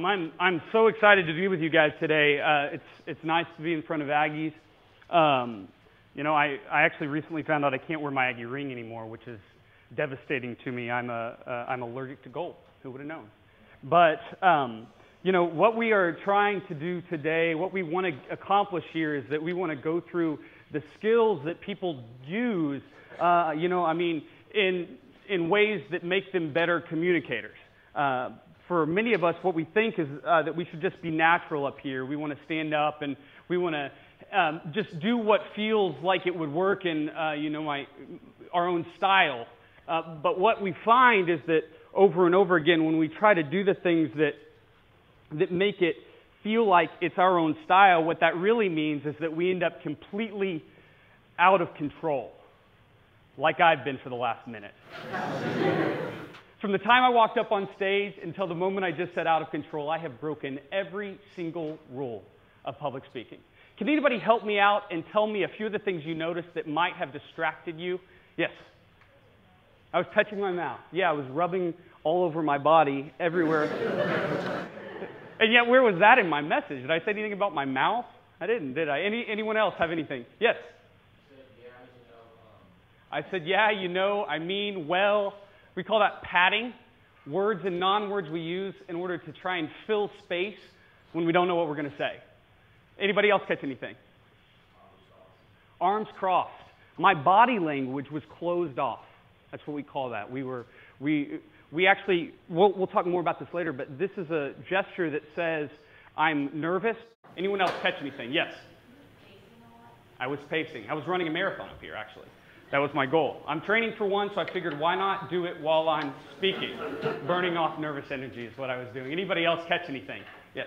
I'm so excited to be with you guys today. It's nice to be in front of Aggies. I actually recently found out I can't wear my Aggie ring anymore, which is devastating to me. I'm allergic to gold. Who would have known? But what we are trying to do today, what we want to accomplish here, is that we want to go through the skills that people use. In ways that make them better communicators. For many of us, what we think is that we should just be natural up here. We want to stand up and we want to just do what feels like it would work in our own style. But what we find is that over and over again, when we try to do the things that make it feel like it's our own style, what that really means is that we end up completely out of control, like I've been for the last minute. From the time I walked up on stage until the moment I just said out of control, I have broken every single rule of public speaking. Can anybody help me out and tell me a few of the things you noticed that might have distracted you? Yes. I was touching my mouth. Yeah, I was rubbing all over my body, everywhere. And yet, where was that in my message? Did I say anything about my mouth? I didn't, did I? Anyone else have anything? Yes. I said, yeah, I mean, well. We call that padding, words and non-words we use in order to try and fill space when we don't know what we're going to say. Anybody else catch anything? Arms crossed. My body language was closed off. That's what we call that. We actually, we'll talk more about this later, but this is a gesture that says, I'm nervous. Anyone else catch anything? Yes. I was pacing. I was running a marathon up here, actually. That was my goal. I'm training for one, so I figured why not do it while I'm speaking? Burning off nervous energy is what I was doing. Anybody else catch anything? Yes?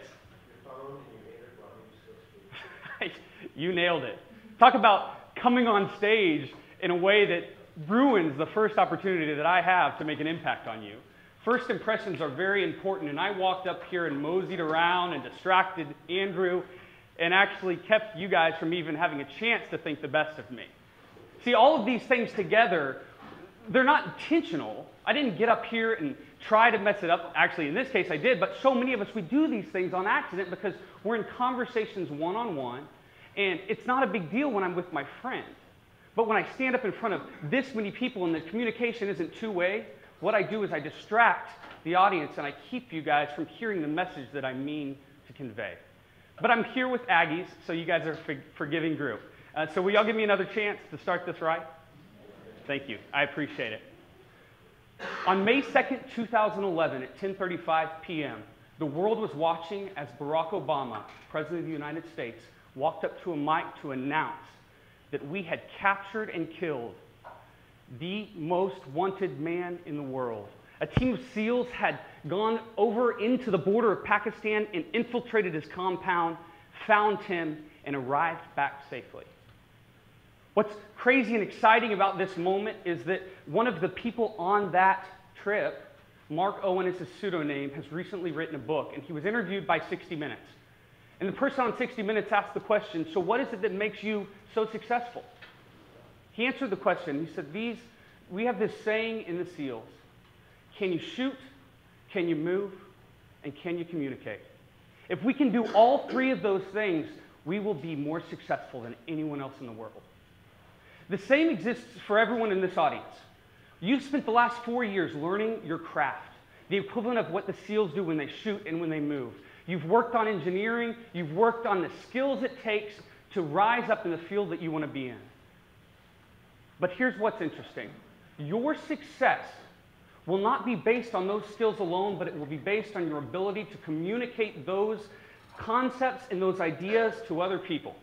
You nailed it. Talk about coming on stage in a way that ruins the first opportunity that I have to make an impact on you. First impressions are very important, and I walked up here and moseyed around and distracted Andrew and actually kept you guys from even having a chance to think the best of me. See, all of these things together, they're not intentional. I didn't get up here and try to mess it up. Actually, in this case, I did. But so many of us, we do these things on accident because we're in conversations one-on-one. And it's not a big deal when I'm with my friend. But when I stand up in front of this many people and the communication isn't two-way, what I do is I distract the audience and I keep you guys from hearing the message that I mean to convey. But I'm here with Aggies, so you guys are a forgiving group. So will y'all give me another chance to start this right? Thank you. I appreciate it. On May 2nd, 2011, at 10:35 p.m., the world was watching as Barack Obama, President of the United States, walked up to a mic to announce that we had captured and killed the most wanted man in the world. A team of SEALs had gone over into the border of Pakistan and infiltrated his compound, found him, and arrived back safely. What's crazy and exciting about this moment is that one of the people on that trip, Mark Owen is his pseudonym, has recently written a book, and he was interviewed by 60 Minutes. And the person on 60 Minutes asked the question, so what is it that makes you so successful? He answered the question. He said, we have this saying in the SEALs, can you shoot, can you move, and can you communicate? If we can do all three of those things, we will be more successful than anyone else in the world. The same exists for everyone in this audience. You've spent the last 4 years learning your craft, the equivalent of what the SEALs do when they shoot and when they move. You've worked on engineering. You've worked on the skills it takes to rise up in the field that you want to be in. But here's what's interesting. Your success will not be based on those skills alone, but it will be based on your ability to communicate those concepts and those ideas to other people.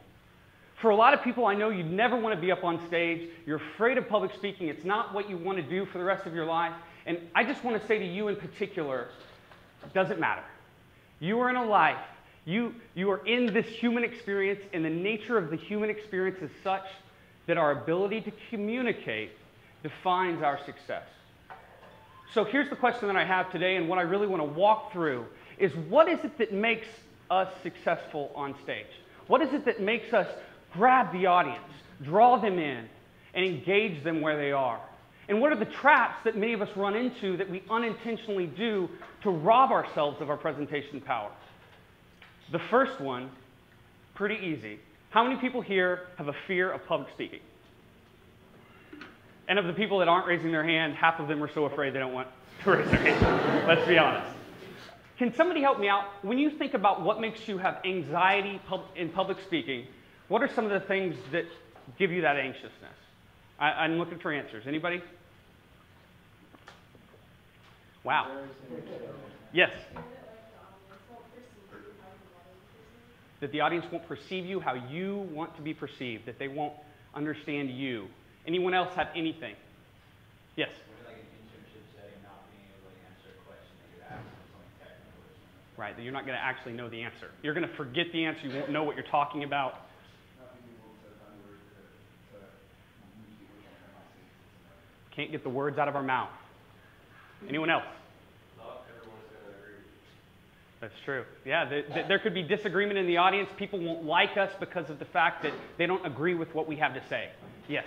For a lot of people, I know you never want to be up on stage. You're afraid of public speaking. It's not what you want to do for the rest of your life. And I just want to say to you in particular, it doesn't matter. You are in a life. You are in this human experience, and the nature of the human experience is such that our ability to communicate defines our success. So here's the question that I have today, and what I really want to walk through is, what is it that makes us successful on stage? What is it that makes us grab the audience, draw them in, and engage them where they are? And what are the traps that many of us run into that we unintentionally do to rob ourselves of our presentation power? The first one, pretty easy. How many people here have a fear of public speaking? And of the people that aren't raising their hand, half of them are so afraid they don't want to raise their hand. Let's be honest. Can somebody help me out? When you think about what makes you have anxiety in public speaking, what are some of the things that give you that anxiousness? I'm looking for answers. Anybody? Wow. Yes. That the audience won't perceive you how you want to be perceived, that they won't understand you. Anyone else have anything? Yes? Like an internship setting, not being able to answer a question that you're asking something technical or something. Right, that you're not going to actually know the answer. You're going to forget the answer. You won't know what you're talking about. Can't get the words out of our mouth. Anyone else? Not everyone's going to agree. That's true. Yeah, there could be disagreement in the audience. People won't like us because of the fact that they don't agree with what we have to say. Yes?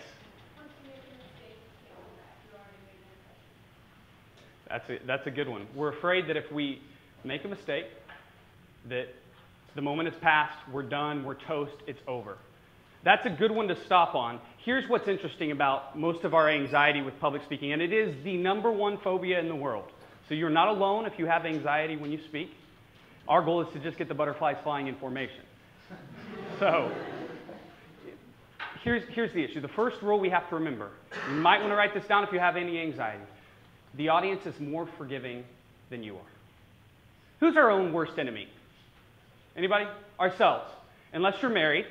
That's a good one. We're afraid that if we make a mistake, that the moment is past, we're done, we're toast, it's over. That's a good one to stop on. Here's what's interesting about most of our anxiety with public speaking, and it is the #1 phobia in the world. So you're not alone if you have anxiety when you speak. Our goal is to just get the butterflies flying in formation. So here's the issue. The first rule we have to remember, you might want to write this down if you have any anxiety. The audience is more forgiving than you are. Who's our own worst enemy? Anybody? Ourselves. Unless you're married.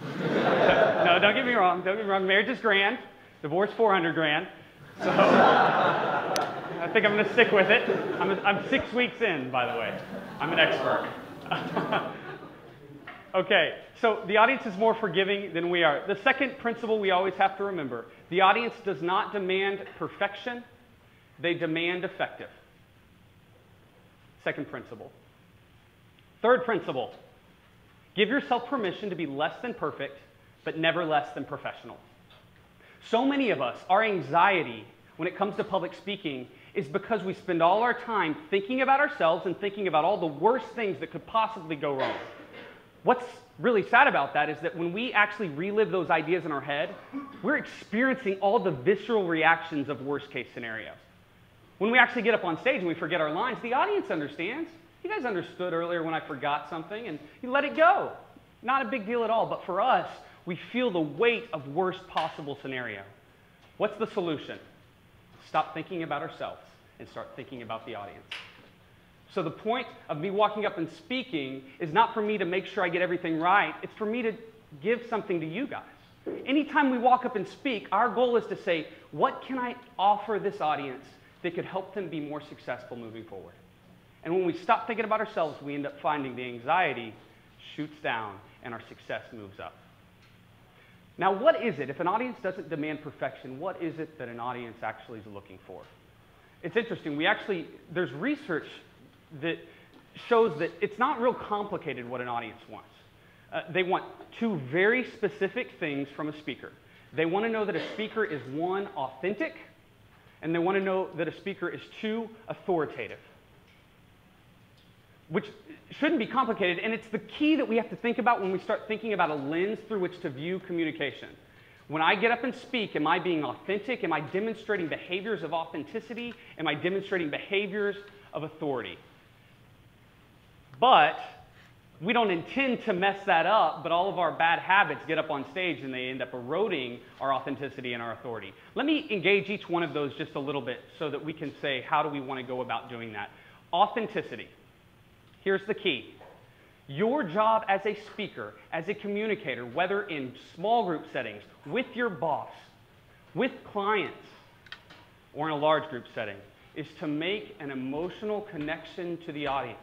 No, don't get me wrong. Don't get me wrong. Marriage is grand. Divorce, 400 grand. So I think I'm going to stick with it. I'm 6 weeks in, by the way. I'm an expert. Okay, so the audience is more forgiving than we are. The second principle we always have to remember, the audience does not demand perfection. They demand effective. Second principle. Third principle. Give yourself permission to be less than perfect, but never less than professional. So many of us, our anxiety when it comes to public speaking is because we spend all our time thinking about ourselves and thinking about all the worst things that could possibly go wrong. What's really sad about that is that when we actually relive those ideas in our head, we're experiencing all the visceral reactions of worst case scenarios. When we actually get up on stage and we forget our lines, the audience understands. You guys understood earlier when I forgot something, and you let it go. Not a big deal at all, but for us, we feel the weight of worst possible scenario. What's the solution? Stop thinking about ourselves and start thinking about the audience. So the point of me walking up and speaking is not for me to make sure I get everything right. It's for me to give something to you guys. Anytime we walk up and speak, our goal is to say, what can I offer this audience that could help them be more successful moving forward? And when we stop thinking about ourselves, we end up finding the anxiety shoots down and our success moves up. Now, what is it? If an audience doesn't demand perfection, what is it that an audience actually is looking for? It's interesting. There's research that shows that it's not real complicated what an audience wants. They want two very specific things from a speaker. They want to know that a speaker is, one, authentic, and they want to know that a speaker is, two, authoritative. Which shouldn't be complicated, and it's the key that we have to think about when we start thinking about a lens through which to view communication. When I get up and speak, am I being authentic? Am I demonstrating behaviors of authenticity? Am I demonstrating behaviors of authority? But we don't intend to mess that up, but all of our bad habits get up on stage and they end up eroding our authenticity and our authority. Let me engage each one of those just a little bit so that we can say, how do we want to go about doing that? Authenticity. Here's the key. Your job as a speaker, as a communicator, whether in small group settings, with your boss, with clients, or in a large group setting, is to make an emotional connection to the audience.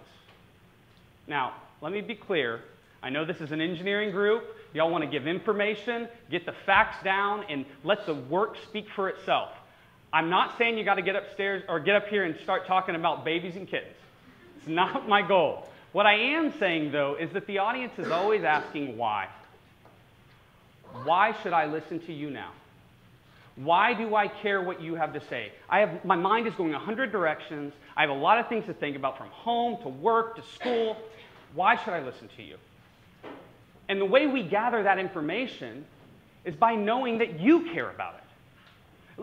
Now, let me be clear. I know this is an engineering group. Y'all want to give information, get the facts down, and let the work speak for itself. I'm not saying you got to get upstairs or get up here and start talking about babies and kittens. It's not my goal. What I am saying, though, is that the audience is always asking why. Why should I listen to you now? Why do I care what you have to say? My mind is going 100 directions. I have a lot of things to think about, from home to work to school. Why should I listen to you? And the way we gather that information is by knowing that you care about it.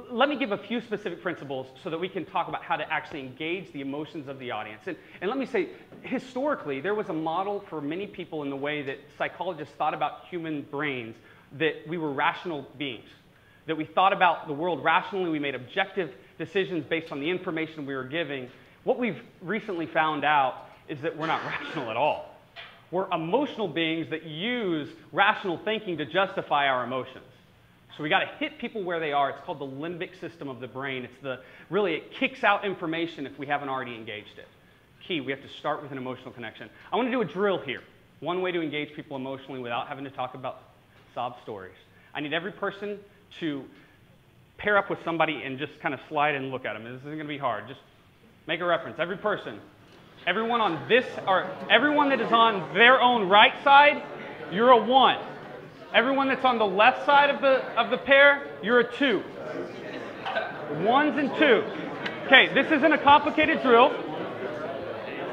Let me give a few specific principles so that we can talk about how to actually engage the emotions of the audience. And let me say, historically, there was a model for many people in the way that psychologists thought about human brains, that we were rational beings, that we thought about the world rationally, we made objective decisions based on the information we were giving. What we've recently found out is that we're not rational at all. We're emotional beings that use rational thinking to justify our emotions. So we got to hit people where they are. It's called the limbic system of the brain. Really, it kicks out information if we haven't already engaged it. Key, we have to start with an emotional connection. I want to do a drill here. One way to engage people emotionally without having to talk about sob stories. I need every person to pair up with somebody and just kind of slide and look at them. This isn't going to be hard. Just make a reference. Every person. Everyone on this, or everyone that is on their own right side, you're a 1. Everyone that's on the left side of the pair, you're a 2. 1s and 2. Okay, this isn't a complicated drill.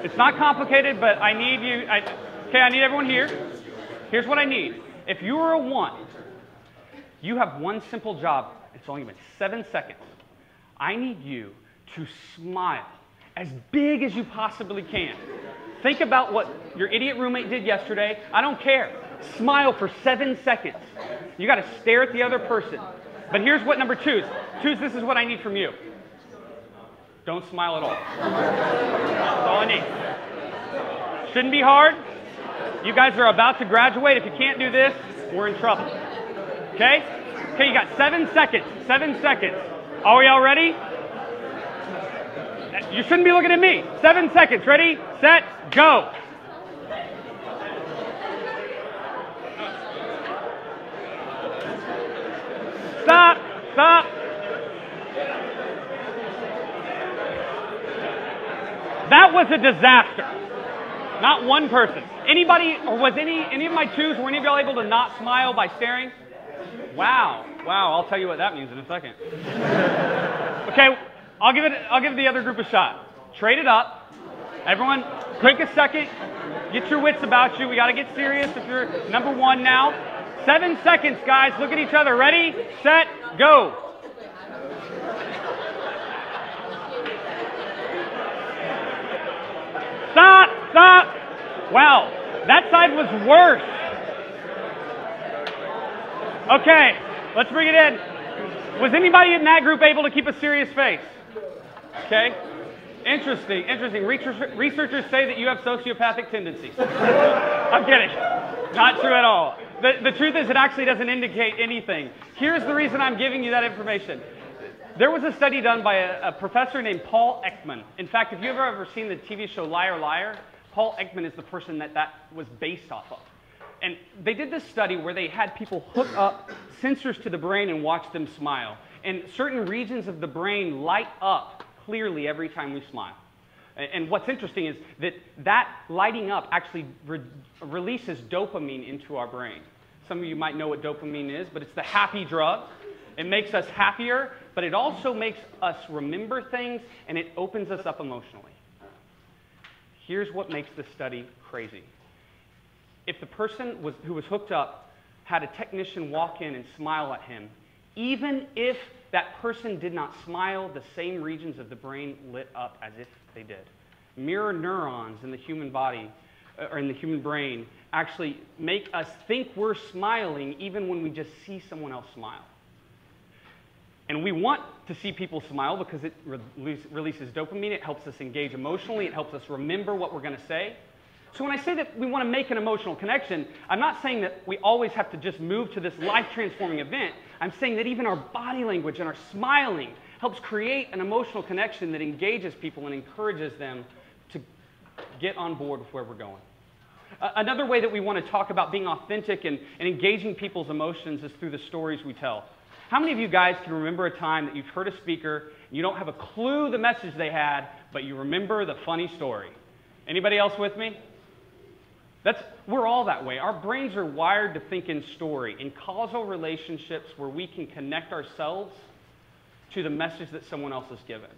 It's not complicated, but I need you. I need everyone here. Here's what I need. If you are a 1, you have one simple job. It's only been 7 seconds. I need you to smile as big as you possibly can. Think about what your idiot roommate did yesterday. I don't care. Smile for 7 seconds. You got to stare at the other person. But here's what number 2 is. 2 is, this is what I need from you. Don't smile at all. That's all I need. Shouldn't be hard. You guys are about to graduate. If you can't do this, we're in trouble. Okay? Okay, you got 7 seconds. 7 seconds. Are we all ready? You shouldn't be looking at me. 7 seconds. Ready, set, go. Stop. Stop. That was a disaster. Not one person. Anybody, or was any of my 2s, were any of y'all able to not smile by staring? Wow. Wow, I'll tell you what that means in a second. Okay, I'll give the other group a shot. Trade it up. Everyone, take a second. Get your wits about you. We got to get serious if you're number 1 now. 7 seconds, guys. Look at each other. Ready, set, go. Stop, stop. Wow, that side was worse. Okay, let's bring it in. Was anybody in that group able to keep a serious face? Okay. Interesting, interesting. Researchers say that you have sociopathic tendencies. I'm kidding. Not true at all. The truth is, it actually doesn't indicate anything. Here's the reason I'm giving you that information. There was a study done by a professor named Paul Ekman. In fact, if you've ever seen the TV show Liar, Liar, Paul Ekman is the person that was based off of. And they did this study where they had people hook up sensors to the brain and watch them smile. And certain regions of the brain light up clearly every time we smile. And what's interesting is that lighting up actually releases dopamine into our brain. Some of you might know what dopamine is, but it's the happy drug. It makes us happier, but it also makes us remember things, and it opens us up emotionally. Here's what makes this study crazy. If the person who was hooked up had a technician walk in and smile at him, even if that person did not smile, the same regions of the brain lit up as if they did. Mirror neurons in the human body, or in the human brain, actually make us think we're smiling even when we just see someone else smile. And we want to see people smile because it releases dopamine, it helps us engage emotionally, it helps us remember what we're going to say. So when I say that we want to make an emotional connection, I'm not saying that we always have to just move to this life-transforming event. I'm saying that even our body language and our smiling helps create an emotional connection that engages people and encourages them to get on board with where we're going. Another way that we want to talk about being authentic and engaging people's emotions is through the stories we tell. How many of you guys can remember a time that you've heard a speaker, you don't have a clue the message they had, but you remember the funny story? Anybody else with me? We're all that way. Our brains are wired to think in story, in causal relationships where we can connect ourselves to the message that someone else has given.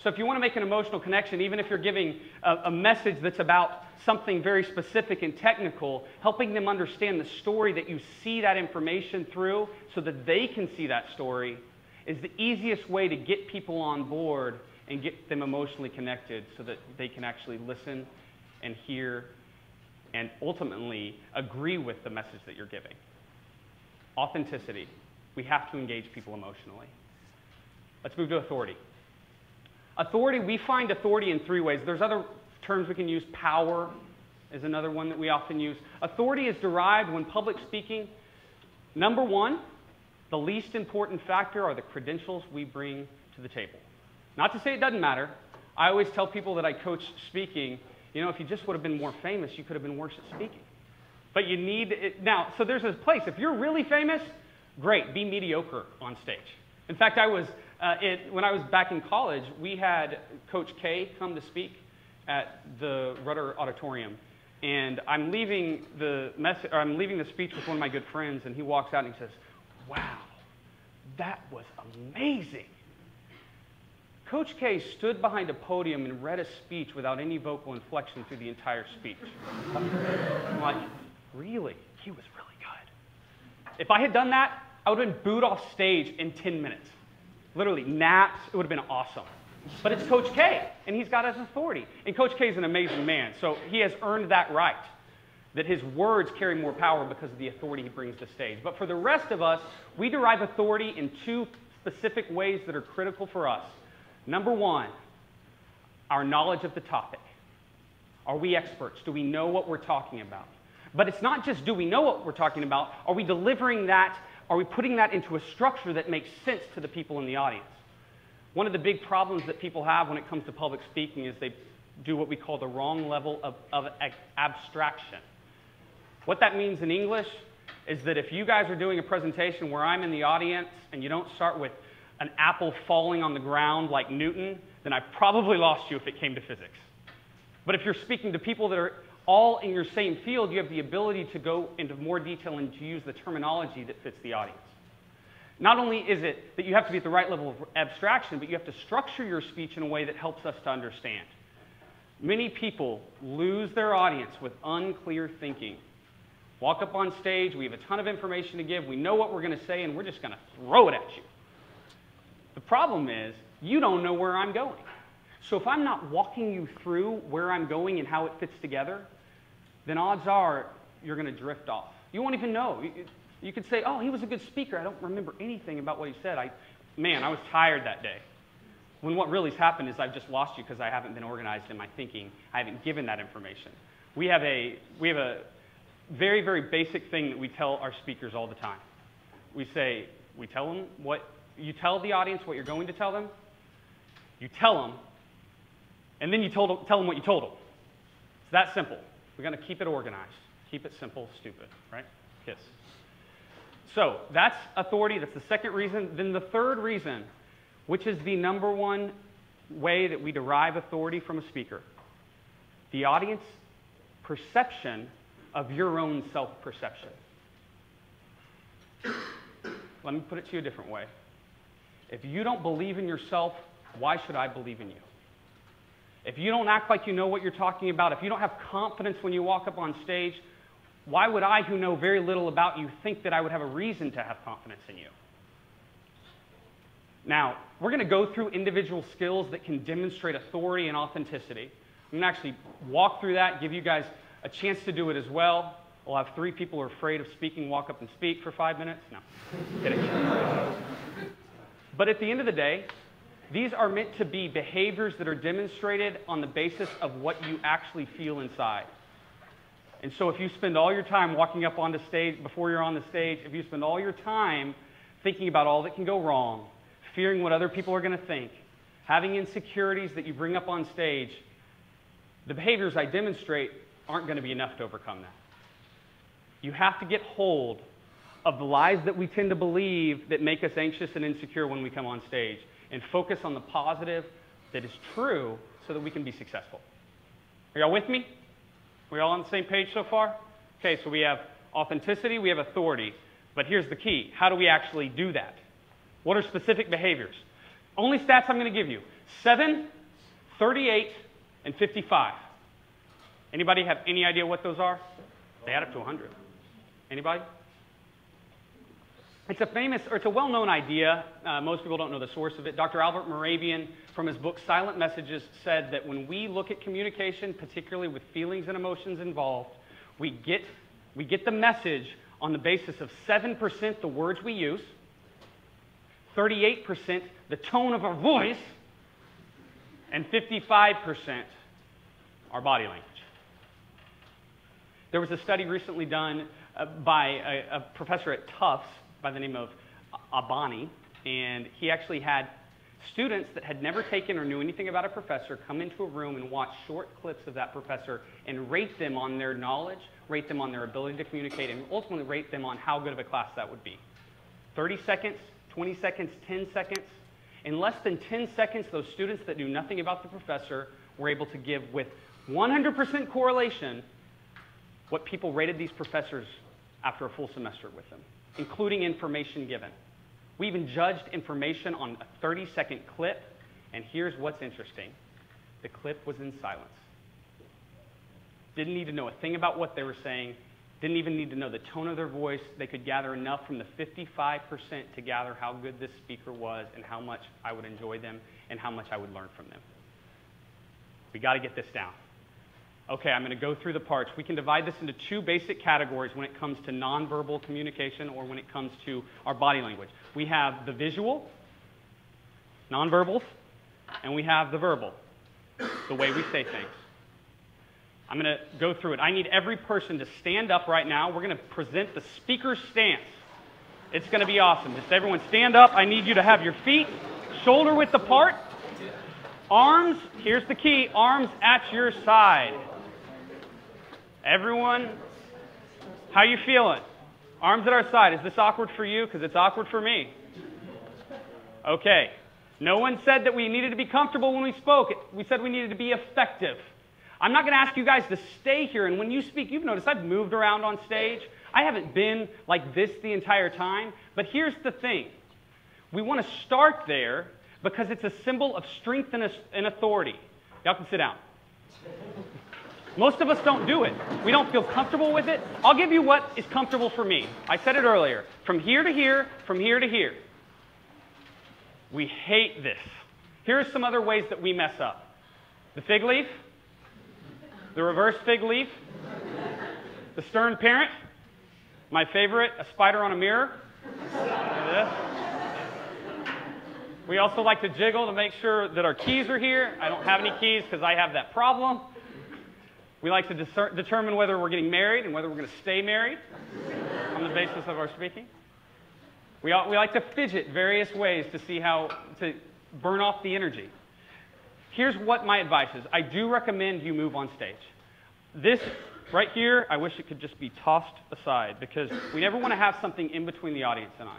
So if you want to make an emotional connection, even if you're giving a message that's about something very specific and technical, helping them understand the story that you see that information through so that they can see that story is the easiest way to get people on board and get them emotionally connected so that they can actually listen and hear and ultimately agree with the message that you're giving. Authenticity. We have to engage people emotionally. Let's move to authority. Authority, we find authority in three ways. There's other terms we can use. Power is another one that we often use. Authority is derived when public speaking. Number one, the least important factor are the credentials we bring to the table. Not to say it doesn't matter. I always tell people that I coach speaking, you know, if you just would have been more famous, you could have been worse at speaking. But you need it. Now, so there's this place. If you're really famous, great, be mediocre on stage. In fact, when I was back in college, we had Coach K come to speak at the Rudder Auditorium. And I'm leaving the speech with one of my good friends, and he walks out and he says, "Wow, that was amazing." Coach K stood behind a podium and read a speech without any vocal inflection through the entire speech. I'm like, really? He was really good. If I had done that, I would have been booed off stage in 10 minutes. Literally, naps, it would have been awesome. But it's Coach K, and he's got his authority. And Coach K is an amazing man, so he has earned that right, that his words carry more power because of the authority he brings to stage. But for the rest of us, we derive authority in two specific ways that are critical for us. Number one, our knowledge of the topic. Are we experts? Do we know what we're talking about? But it's not just do we know what we're talking about, are we delivering that, are we putting that into a structure that makes sense to the people in the audience? One of the big problems that people have when it comes to public speaking is they do what we call the wrong level of abstraction. What that means in English is that if you guys are doing a presentation where I'm in the audience and you don't start with an apple falling on the ground like Newton, then I probably lost you if it came to physics. But if you're speaking to people that are all in your same field, you have the ability to go into more detail and to use the terminology that fits the audience. Not only is it that you have to be at the right level of abstraction, but you have to structure your speech in a way that helps us to understand. Many people lose their audience with unclear thinking. Walk up on stage, we have a ton of information to give, we know what we're going to say, and we're just going to throw it at you. The problem is, you don't know where I'm going. So if I'm not walking you through where I'm going and how it fits together, then odds are you're going to drift off. You won't even know. You could say, oh, he was a good speaker. I don't remember anything about what he said. I was tired that day. When what really's happened is I've just lost you because I haven't been organized in my thinking. I haven't given that information. We have a very, very basic thing that we tell our speakers all the time. We tell them you tell the audience what you're going to tell them, you tell them, and then you tell them what you told them. It's that simple. We're going to keep it organized. Keep it simple, stupid, right? KISS. So that's authority. That's the second reason. Then the third reason, which is the number one way that we derive authority from a speaker, the audience perception of your own self-perception. Let me put it to you a different way. If you don't believe in yourself, why should I believe in you? If you don't act like you know what you're talking about, if you don't have confidence when you walk up on stage, why would I, who know very little about you, think that I would have a reason to have confidence in you? Now, we're going to go through individual skills that can demonstrate authority and authenticity. I'm going to actually walk through that, give you guys a chance to do it as well. We'll have 3 people who are afraid of speaking walk up and speak for 5 minutes. No, kidding. But at the end of the day, these are meant to be behaviors that are demonstrated on the basis of what you actually feel inside. And so if you spend all your time walking up on the stage, before you're on the stage, if you spend all your time thinking about all that can go wrong, fearing what other people are going to think, having insecurities that you bring up on stage, the behaviors I demonstrate aren't going to be enough to overcome that. You have to get hold of the lies that we tend to believe that make us anxious and insecure when we come on stage and focus on the positive that is true so that we can be successful. Are y'all with me? We all on the same page so far? Okay, so we have authenticity, we have authority. But here's the key. How do we actually do that? What are specific behaviors? Only stats I'm going to give you. 7, 38, and 55. Anybody have any idea what those are? They add up to 100. Anybody? It's a famous, or it's a well-known idea. Most people don't know the source of it. Dr. Albert Moravian, from his book Silent Messages, said that when we look at communication, particularly with feelings and emotions involved, we get the message on the basis of 7% the words we use, 38% the tone of our voice, and 55% our body language. There was a study recently done by a professor at Tufts by the name of Abani, and he actually had students that had never taken or knew anything about a professor come into a room and watch short clips of that professor and rate them on their knowledge, rate them on their ability to communicate, and ultimately rate them on how good of a class that would be. 30 seconds, 20 seconds, 10 seconds. In less than 10 seconds, those students that knew nothing about the professor were able to give with 100% correlation what people rated these professors after a full semester with them, including information given. We even judged information on a 30-second clip, and here's what's interesting. The clip was in silence. Didn't need to know a thing about what they were saying, didn't even need to know the tone of their voice. They could gather enough from the 55% to gather how good this speaker was and how much I would enjoy them and how much I would learn from them. We got to get this down. Okay, I'm going to go through the parts. We can divide this into two basic categories when it comes to nonverbal communication or when it comes to our body language. We have the visual, nonverbals, and we have the verbal, the way we say things. I'm going to go through it. I need every person to stand up right now. We're going to present the speaker's stance. It's going to be awesome. Just everyone stand up. I need you to have your feet shoulder width apart. Arms, here's the key, arms at your side. Everyone, how you feeling? Arms at our side. Is this awkward for you? Because it's awkward for me. Okay. No one said that we needed to be comfortable when we spoke. We said we needed to be effective. I'm not going to ask you guys to stay here, and when you speak, you've noticed I've moved around on stage. I haven't been like this the entire time, but here's the thing. We want to start there because it's a symbol of strength and authority. Y'all can sit down. Most of us don't do it. We don't feel comfortable with it. I'll give you what is comfortable for me. I said it earlier. From here to here, from here to here. We hate this. Here are some other ways that we mess up. The fig leaf. The reverse fig leaf. The stern parent. My favorite, a spider on a mirror. Look at this. We also like to jiggle to make sure that our keys are here. I don't have any keys because I have that problem. We like to determine whether we're getting married and whether we're going to stay married on the basis of our speaking. We like to fidget various ways to see how to burn off the energy. Here's what my advice is. I do recommend you move on stage. This right here, I wish it could just be tossed aside because we never want to have something in between the audience and I.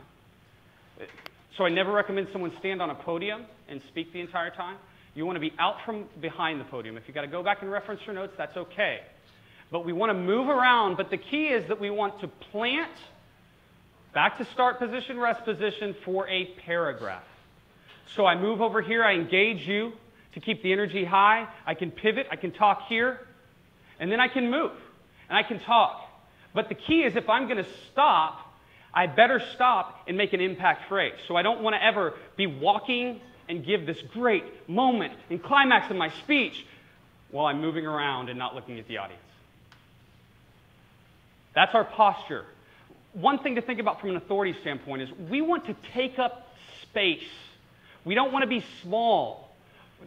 So I never recommend someone stand on a podium and speak the entire time. You want to be out from behind the podium. If you've got to go back and reference your notes, that's okay. But we want to move around, but the key is that we want to plant back to start position, rest position for a paragraph. So I move over here, I engage you to keep the energy high. I can pivot, I can talk here, and then I can move, and I can talk. But the key is if I'm going to stop, I better stop and make an impact phrase. So I don't want to ever be walking and give this great moment and climax of my speech while I'm moving around and not looking at the audience. That's our posture. One thing to think about from an authority standpoint is we want to take up space. We don't want to be small.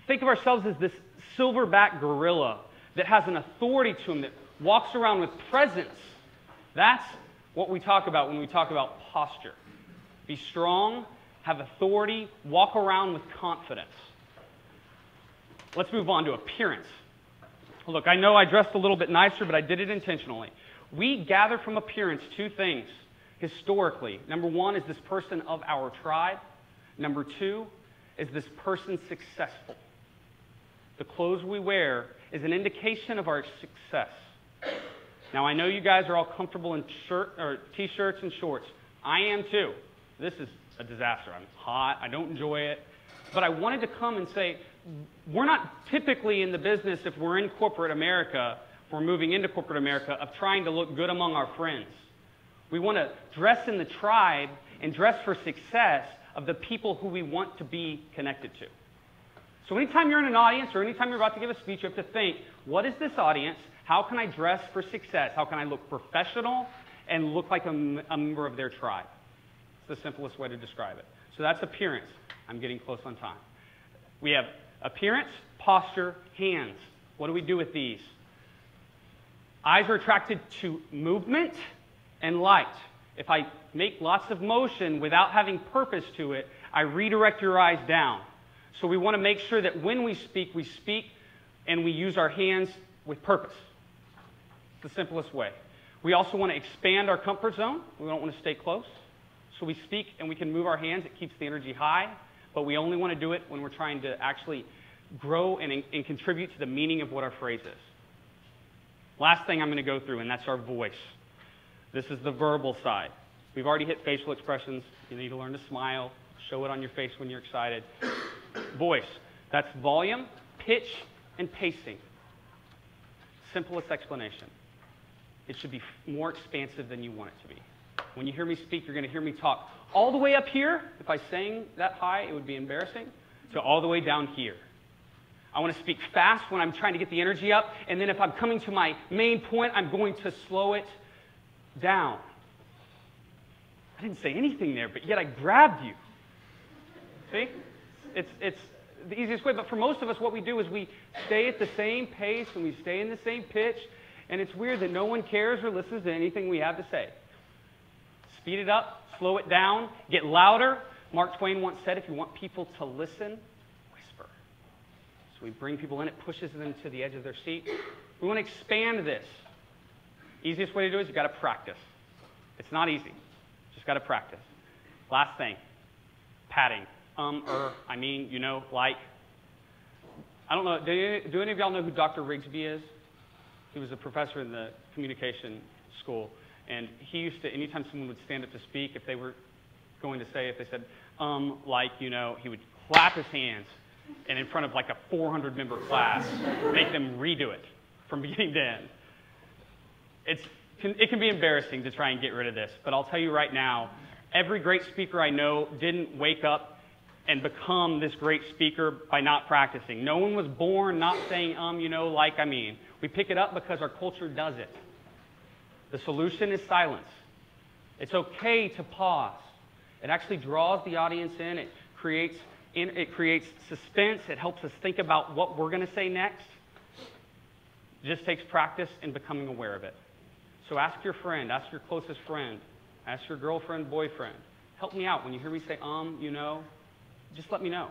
Think of ourselves as this silverback gorilla that has an authority to him, that walks around with presence. That's what we talk about when we talk about posture. Be strong, have authority, walk around with confidence. Let's move on to appearance. Look, I know I dressed a little bit nicer, but I did it intentionally. We gather from appearance two things historically. Number one, is this person of our tribe? Number two, is this person successful? The clothes we wear is an indication of our success. Now, I know you guys are all comfortable in t-shirts and shorts. I am too. This is a disaster. I'm hot. I don't enjoy it. But I wanted to come and say, we're not typically in the business, if we're in corporate America, if we're moving into corporate America, of trying to look good among our friends. We want to dress in the tribe and dress for success of the people who we want to be connected to. So anytime you're in an audience or anytime you're about to give a speech, you have to think, what is this audience? How can I dress for success? How can I look professional and look like a member of their tribe? It's the simplest way to describe it. So that's appearance. I'm getting close on time. We have appearance, posture, hands. What do we do with these? Eyes are attracted to movement and light. If I make lots of motion without having purpose to it, I redirect your eyes down. So we want to make sure that when we speak and we use our hands with purpose. It's the simplest way. We also want to expand our comfort zone. We don't want to stay close. So we speak and we can move our hands. It keeps the energy high, but we only want to do it when we're trying to actually grow and contribute to the meaning of what our phrase is. Last thing I'm going to go through, and that's our voice. This is the verbal side. We've already hit facial expressions. You need to learn to smile, show it on your face when you're excited. Voice, that's volume, pitch, and pacing. Simplest explanation. It should be more expansive than you want it to be. When you hear me speak, you're going to hear me talk all the way up here. If I sang that high, it would be embarrassing. So all the way down here. I want to speak fast when I'm trying to get the energy up. And then if I'm coming to my main point, I'm going to slow it down. I didn't say anything there, but yet I grabbed you. See? It's the easiest way. But for most of us, what we do is we stay at the same pace and we stay in the same pitch. And it's weird that no one cares or listens to anything we have to say. Speed it up, slow it down, get louder. Mark Twain once said, if you want people to listen, whisper. So we bring people in, it pushes them to the edge of their seat. We want to expand this. Easiest way to do it is you've got to practice. It's not easy. Just got to practice. Last thing, padding. I mean, you know, like. I don't know, do any of y'all know who Dr. Rigsby is? He was a professor in the communication school. And he used to, anytime someone would stand up to speak, if they were going to say, if they said, like, you know, he would clap his hands and in front of like a 400-member class, make them redo it from beginning to end. It can be embarrassing to try and get rid of this, but I'll tell you right now, every great speaker I know didn't wake up and become this great speaker by not practicing. No one was born not saying, you know, like, I mean. We pick it up because our culture does it. The solution is silence. It's okay to pause. It actually draws the audience in. It creates suspense. It helps us think about what we're going to say next. It just takes practice and becoming aware of it. So ask your friend, ask your closest friend, ask your girlfriend, boyfriend. Help me out. When you hear me say, you know, just let me know.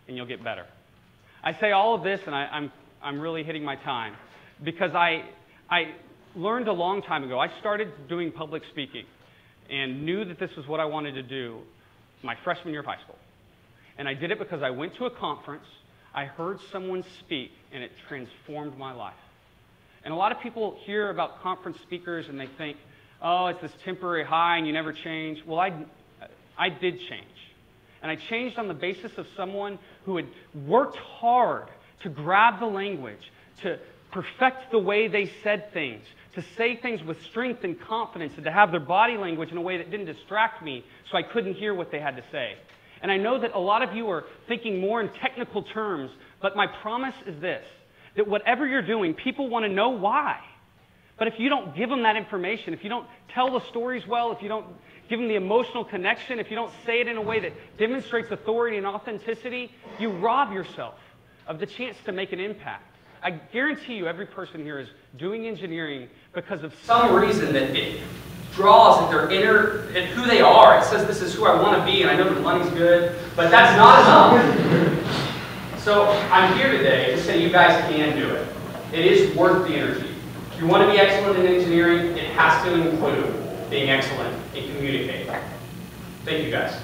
And you'll get better. I say all of this, and I'm really hitting my time, because I learned a long time ago. I started doing public speaking and knew that this was what I wanted to do my freshman year of high school. And I did it because I went to a conference, I heard someone speak, and it transformed my life. And a lot of people hear about conference speakers and they think, oh, it's this temporary high and you never change. Well, I did change. And I changed on the basis of someone who had worked hard to grab the language, to perfect the way they said things, to say things with strength and confidence, and to have their body language in a way that didn't distract me so I couldn't hear what they had to say. And I know that a lot of you are thinking more in technical terms, but my promise is this, that whatever you're doing, people want to know why. But if you don't give them that information, if you don't tell the stories well, if you don't give them the emotional connection, if you don't say it in a way that demonstrates authority and authenticity, you rob yourself of the chance to make an impact. I guarantee you every person here is doing engineering because of some reason that it draws at their inner, at who they are. It says this is who I want to be, and I know the money's good, but that's not enough. So I'm here today to say you guys can do it. It is worth the energy. If you want to be excellent in engineering, it has to include being excellent in communicating. Thank you guys.